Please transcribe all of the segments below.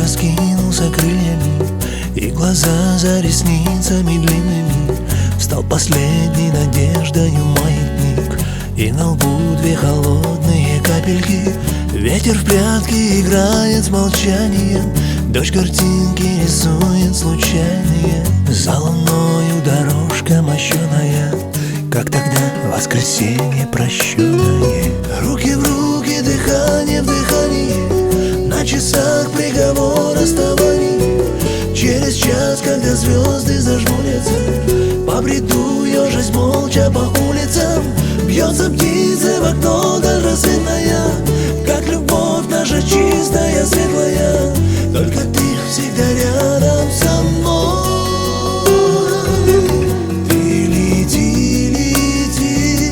раскинулся крыльями, и глаза за ресницами длинными. Стал последней надеждою маятник, и на лбу две холодные капельки. Ветер в прятки играет с молчанием, дождь картинки рисует случайные. За луною дорожка мощеная, как тогда воскресенье прощенное. Руки в руки, дыхание в дыхании, на часах приговор расставаний. Через час, когда звезды зажмурятся, побреду ежась молча по улицам. Бьется птица в окно, даль рассветная, как любовь наша чистая, светлая. Только ты всегда рядом со мной. Ты лети, лети,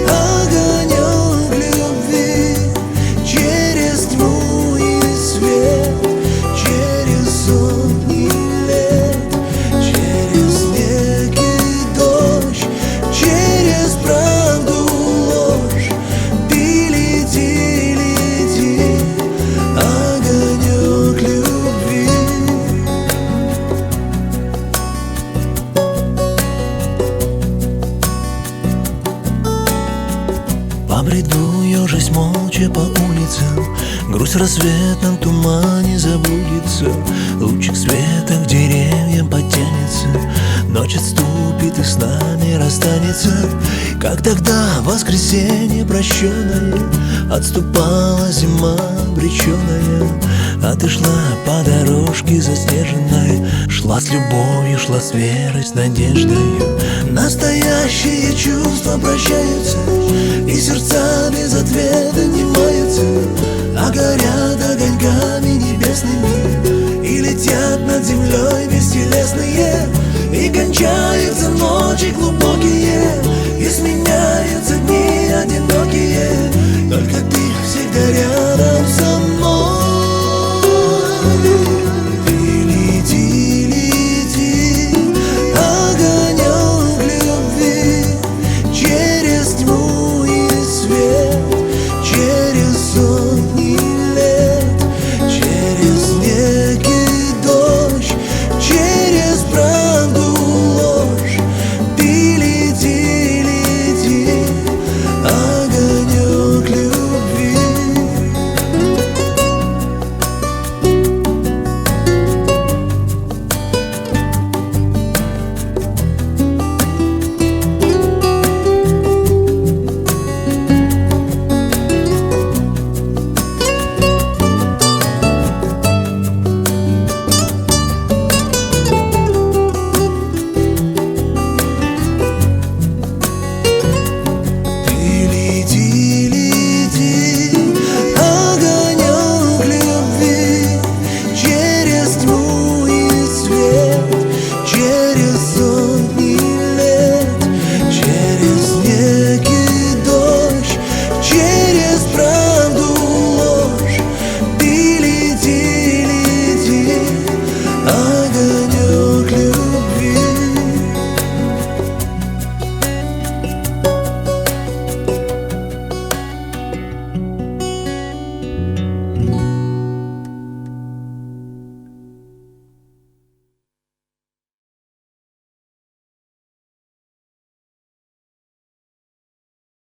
огонек любви, через тьму и свет, через сотни лет, через снег и дождь, через правду, ложь. Ты лети, лети, огонек любви. Побреду ежась молча по улицам, грусть в рассветном тумане забудется. Лучик света к деревьям потянется, ночь отступит и с нами расстанется. Как тогда воскресенье прощенное, отступала зима обреченная. А ты шла по дорожке заснеженной, шла с любовью, шла с верой, с надеждою. Настоящие чувства прощаются, и сердца без ответа не маются, а горят огоньками небесными, и летят над землей бестелесные, и кончаются ночи глубокие.